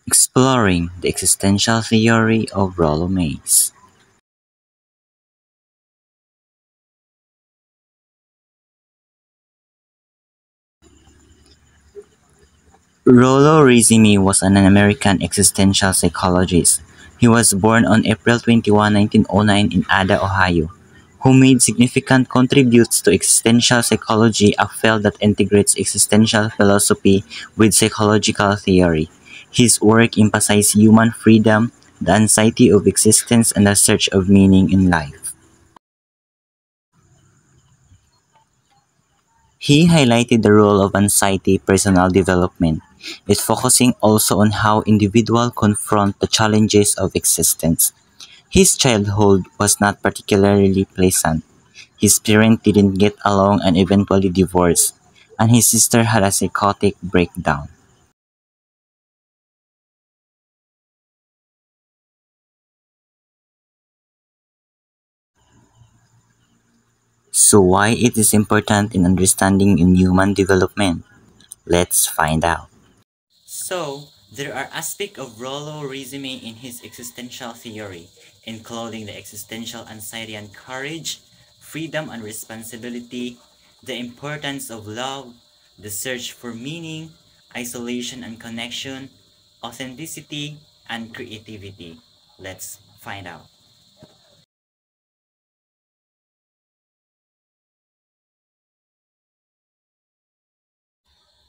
Exploring the existential theory of Rollo Mays. Rollo Rosimi was an American existential psychologist. He was born on April 21, 1909 in Ada, Ohio, who made significant contributions to existential psychology, a field that integrates existential philosophy with psychological theory. His work emphasized human freedom, the anxiety of existence, and the search of meaning in life. He highlighted the role of anxiety personal development, it focusing also on how individuals confront the challenges of existence. His childhood was not particularly pleasant. His parents didn't get along and eventually divorced, and his sister had a psychotic breakdown. So why it is important in understanding in human development? Let's find out. So, there are aspects of Rollo resume in his existential theory, including the existential anxiety and courage, freedom and responsibility, the importance of love, the search for meaning, isolation and connection, authenticity, and creativity. Let's find out.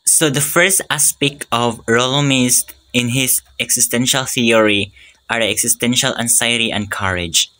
So the first aspect of Rollo Mist in his existential theory are the existential anxiety and courage.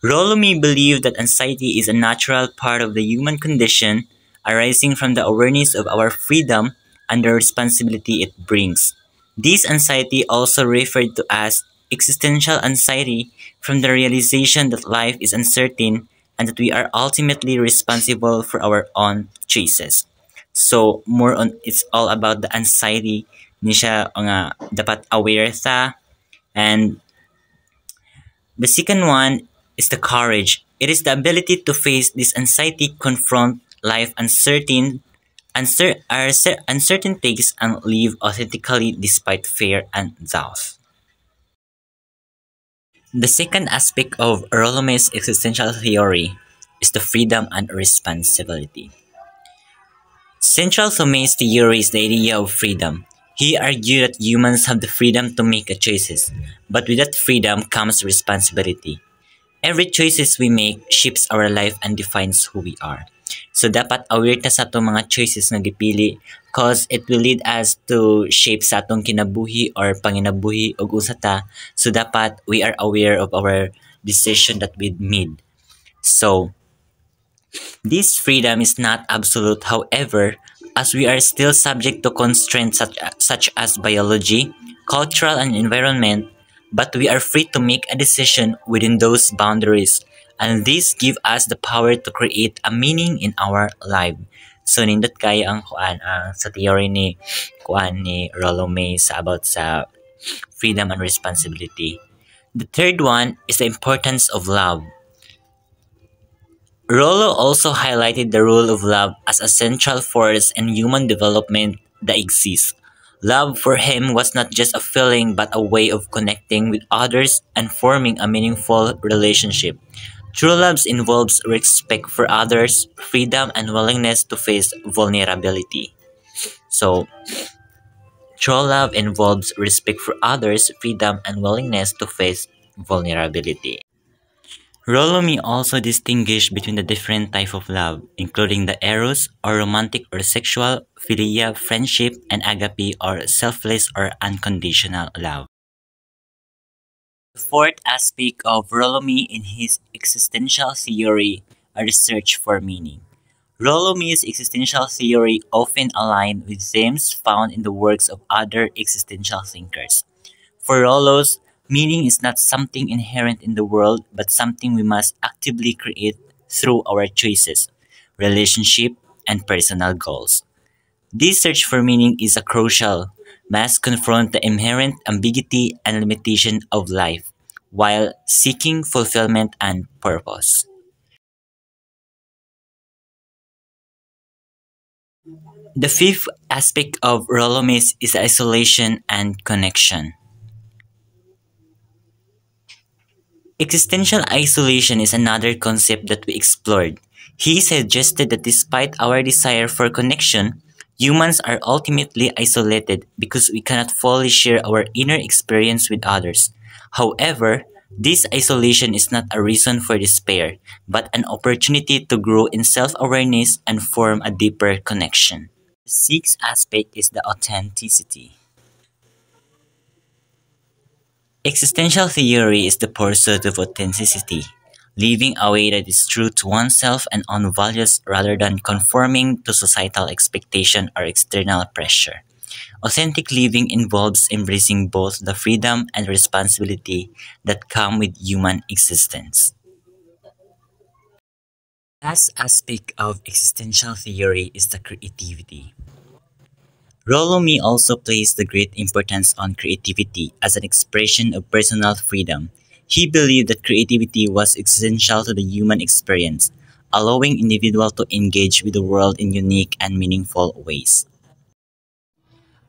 Rollomy believed that anxiety is a natural part of the human condition, arising from the awareness of our freedom and the responsibility it brings. This anxiety, also referred to as existential anxiety, from the realization that life is uncertain and that we are ultimately responsible for our own choices. So, more on it's all about the anxiety ni siya nga dapat aware ta, and the second one is the courage. It is the ability to face this anxiety, confront life uncertainties, and live authentically despite fear and doubt. The second aspect of Rollome's existential theory is the freedom and responsibility. Central to May's theory is the idea of freedom. He argued that humans have the freedom to make choices, but with that freedom comes responsibility. Every choices we make shapes our life and defines who we are. So dapat aware ta sa atong mga choices nga gipili cause it will lead us to shape sa atong kinabuhi or panginabuhi ug usa ta. So dapat we are aware of our decision that we made. So this freedom is not absolute, however, as we are still subject to constraints such as biology, cultural and environment, but we are free to make a decision within those boundaries, and this give us the power to create a meaning in our life. So nindot kaya ang sa theory ni Rollo May sa about sa freedom and responsibility. The third one is the importance of love. Rollo also highlighted the role of love as a central force in human development that exists. Love for him was not just a feeling but a way of connecting with others and forming a meaningful relationship. True love involves respect for others, freedom, and willingness to face vulnerability. So, true love involves respect for others, freedom, and willingness to face vulnerability. Rollo also distinguished between the different types of love, including the eros or romantic or sexual, philia, friendship, and agape or selfless or unconditional love. The fourth aspect of Rollo in his existential theory are the search for meaning. Rollo's existential theory often aligned with themes found in the works of other existential thinkers. For Rollo's, meaning is not something inherent in the world, but something we must actively create through our choices, relationship, and personal goals. This search for meaning is a crucial, must confront the inherent ambiguity and limitation of life, while seeking fulfillment and purpose. The fifth aspect of Rollomis is isolation and connection. Existential isolation is another concept that we explored. He suggested that despite our desire for connection, humans are ultimately isolated because we cannot fully share our inner experience with others. However, this isolation is not a reason for despair, but an opportunity to grow in self awareness and form a deeper connection. The sixth aspect is the authenticity. Existential theory is the pursuit of authenticity, living a way that is true to oneself and own values rather than conforming to societal expectation or external pressure. Authentic living involves embracing both the freedom and responsibility that come with human existence. Last aspect of existential theory is the creativity. Rollo May also placed the great importance on creativity as an expression of personal freedom. He believed that creativity was essential to the human experience, allowing individuals to engage with the world in unique and meaningful ways.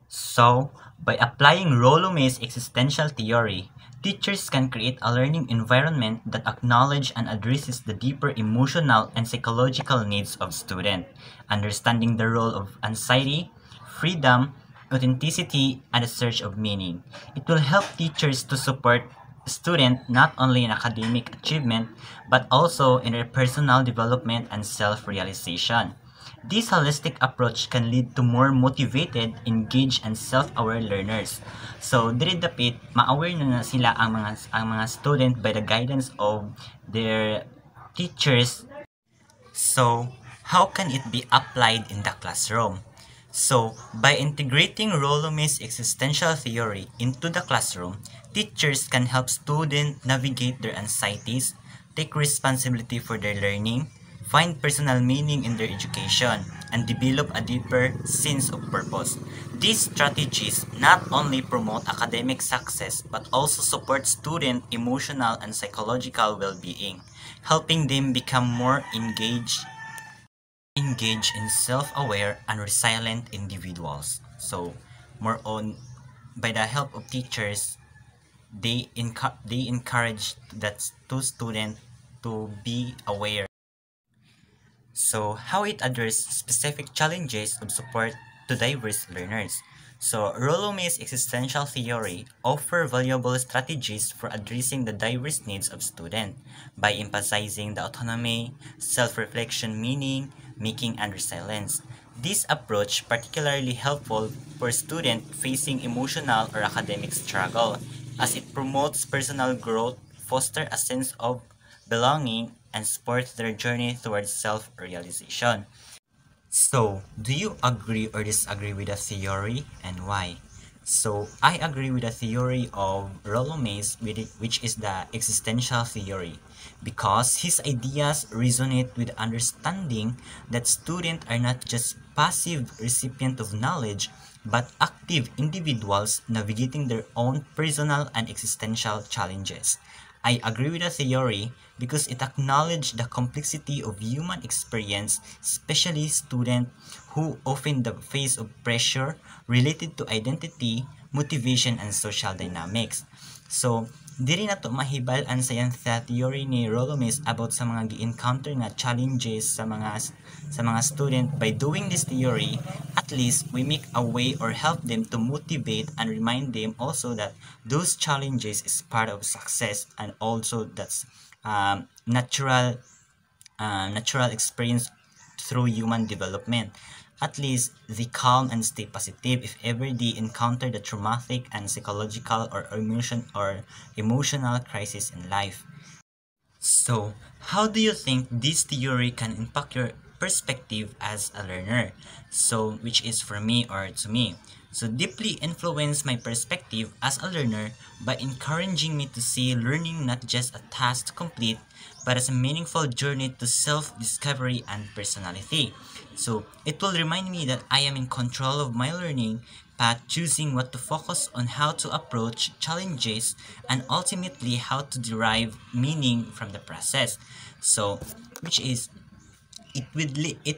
So, by applying Rollo May's existential theory, teachers can create a learning environment that acknowledges and addresses the deeper emotional and psychological needs of students, understanding the role of anxiety, freedom, authenticity, and the search of meaning. It will help teachers to support students not only in academic achievement but also in their personal development and self-realization. This holistic approach can lead to more motivated, engaged, and self-aware learners. So, diri dapit ma-aware na sila ang mga student by the guidance of their teachers. So, how can it be applied in the classroom? So, by integrating Rollo May's existential theory into the classroom, teachers can help students navigate their anxieties, take responsibility for their learning, find personal meaning in their education, and develop a deeper sense of purpose. These strategies not only promote academic success but also support student emotional and psychological well-being, helping them become more engaged in self-aware and resilient individuals. So, more on by the help of teachers, they encourage that two students to be aware. So, how it addresses specific challenges of support to diverse learners. So, Rollo May's existential theory offer valuable strategies for addressing the diverse needs of students by emphasizing the autonomy, self-reflection, meaning, making, and resilience. This approach particularly helpful for students facing emotional or academic struggle as it promotes personal growth, foster a sense of belonging, and supports their journey towards self-realization. So, do you agree or disagree with the theory and why? So, I agree with the theory of Rollo May's, which is the existential theory, because his ideas resonate with understanding that students are not just passive recipients of knowledge, but active individuals navigating their own personal and existential challenges. I agree with the theory because it acknowledges the complexity of human experience, especially students who often the face of pressure related to identity, motivation, and social dynamics. So, diri na to mahibal-an sa theory ni Rollo May about sa mga gi-encounter nga challenges sa mga student. By doing this theory, at least we make a way or help them to motivate and remind them also that those challenges is part of success, and also that's natural experience through human development. At least they calm and stay positive if ever they encounter the traumatic and psychological or emotional crisis in life. So, how do you think this theory can impact your perspective as a learner? So, which is for me or to me. So, deeply influence my perspective as a learner by encouraging me to see learning not just a task to complete, but as a meaningful journey to self-discovery and personality. So, it will remind me that I am in control of my learning path, choosing what to focus on, how to approach challenges, and ultimately how to derive meaning from the process. So, which is it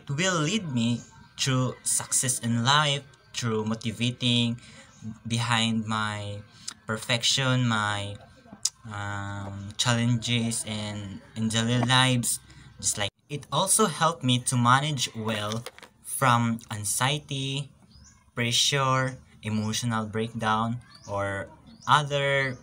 will lead me through success in life, through motivating behind my perfection, my challenges in daily lives, just like it also helped me to manage well from anxiety, pressure, emotional breakdown, or other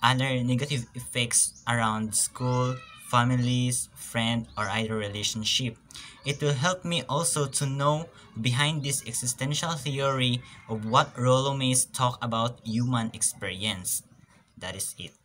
other negative effects around school, families, friend, or either relationship. It will help me also to know behind this existential theory of what Rollo Mays talk about human experience. That is it.